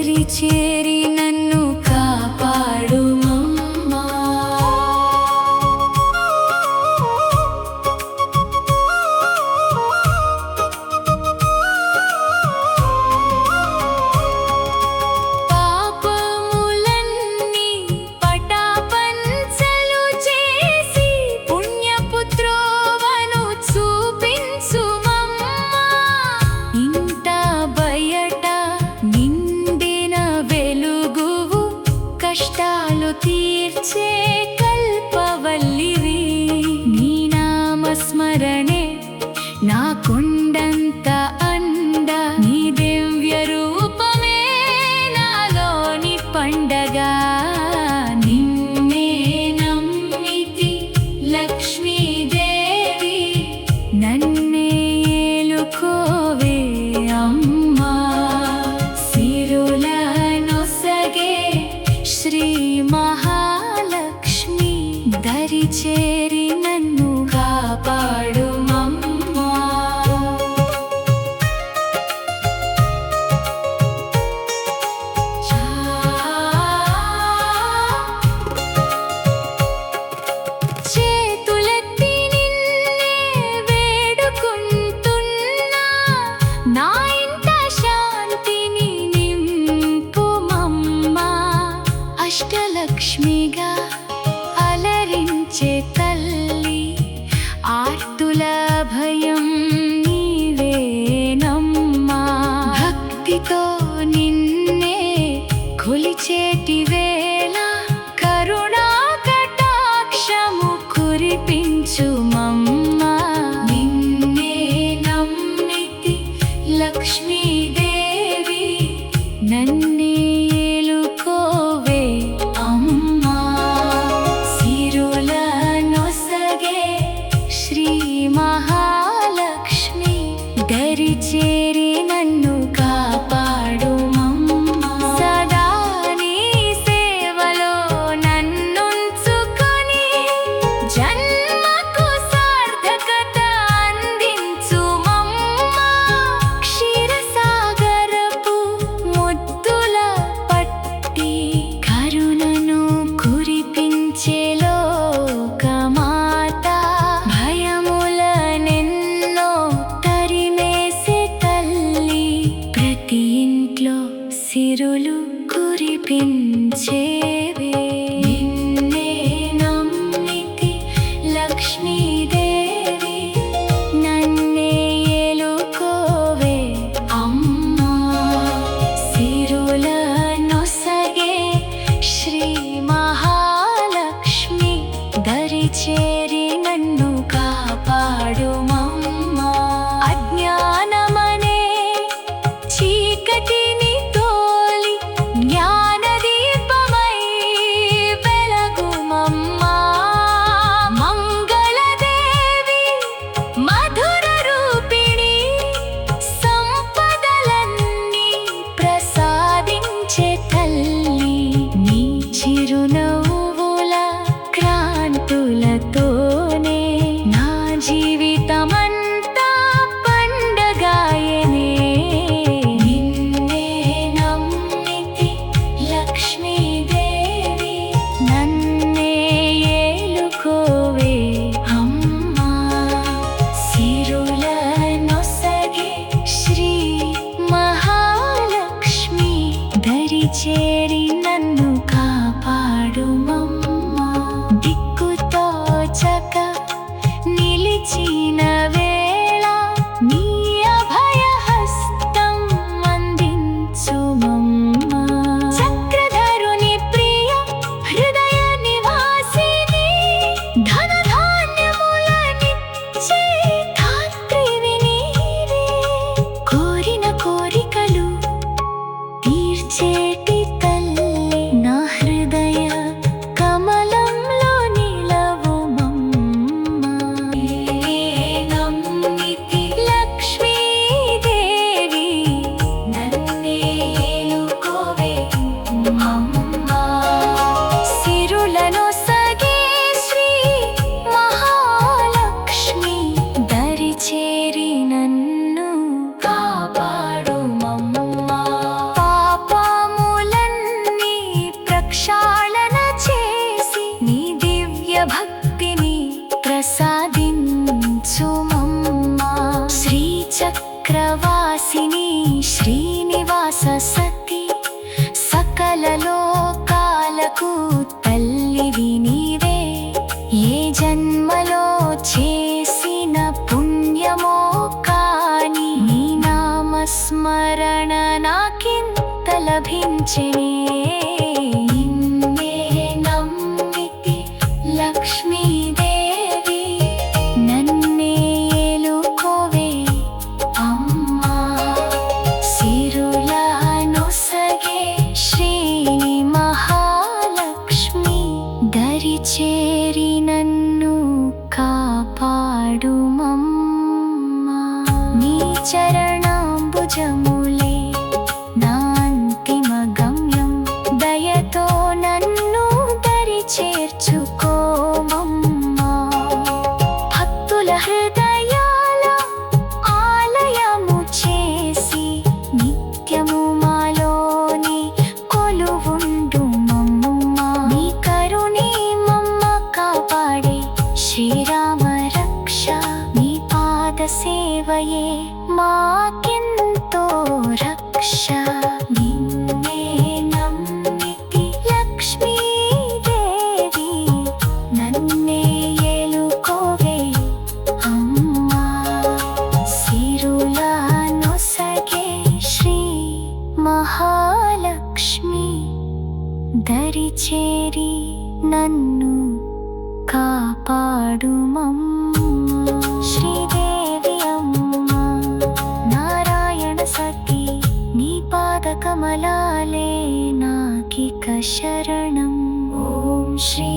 దరి చేరి నన్ను కాపాడుమమ్మా. పాపములన్నీ పటాపంచలు చేసి పుణ్యపుత్రోవను చూపించుమమ్మా. ఇంట బయట నిండిన వెలుగువు, కష్టాలు తీర్చే కల్పవల్లివి. నీ నామస్మరణే నా కొండంత అండ, నీ దివ్య రూపమే నాలోని పండగ. నిన్నే నమ్మితి లక్ష్మీదేవి, నన్నే ఏలుకోవే అమ్మా. సిరుల నొసగే శ్రీ మహాలక్ష్మి, దరి చేరి నన్ను కాపాడుమమ్మా. చేతులెత్తి నిన్నే వేడుకుంటున్నా, నా ఇంట శాంతిని నింపుమమ్మా. అష్టలక్ష్మిగా అలరించే తల్లి, ఆర్తుల భయం నీవేనమ్మా. భక్తితో నిన్నే కొలిచేటి వేళ కరుణా కటాక్షము కురిపించుమమ్మా. నిన్నే నమ్మితి లక్ష్మీదేవి, నన్నే ఏలుకోవే అమ్మా. సిరుల నొసగే శ్రీ మహాలక్ష్మి, దరి చేరి నన్ను కాపాడుమమ్మా. సదా నీ సేవలో నన్నుంచుకొని జన్మకు సార్థకత అందించుమమ్మా. క్షీరసాగరపు ముద్దుల పట్టి కరుణను కురిపించే లోకమాత, భయములనెన్నో తరిమేసే తల్లి, ప్రతి ఇంట్లో సిరులు కురిపించేవే. నిన్నే నమ్మితి లక్ష్మీదేవి, నన్నే ఏలుకోవే అమ్మా. సిరుల నొసగే శ్రీ మహాలక్ష్మి, దరి చేరి నన్ను కాపాడుమమ్మా. అజ్ఞానమనే చీకటిని తోలి జ్ఞానదీపమై వెలగుమమ్మా. మంగళదేవి మధుర రూపిణి, సంపదలన్నీ ప్రసాదించే తల్లి, నీ చిరునవ్వుల క్రాంతులతోనే నా జీవితమంతా పండగాయనే. నిన్నే నమ్మితి లక్ష్మీదేవి, నన్నే ఏలుకోవే అమ్మా. సిరుల నొసగే శ్రీ మహాలక్ష్మి, దరి చేరి నన్ను కాపాడుమమ్మా. దిక్కుతోచక నిలిచిన వేళ నీ అభయహస్తం అందించుమమ్మా. చక్రధరుని ప్రియ హృదయ నివాసిని, ధనధాన్యములనిచ్చే ధాత్రివి నీవే. కోరిన కోరికలు తీర్చేటి తల్లి, దరి చేరి నన్ను కాపాడుమమ్మా. శ్రీదేవి అమ్మ నారాయణ సఖి నీ పాదకమలాలే నాకిక శరణం. ఓం శ్రీ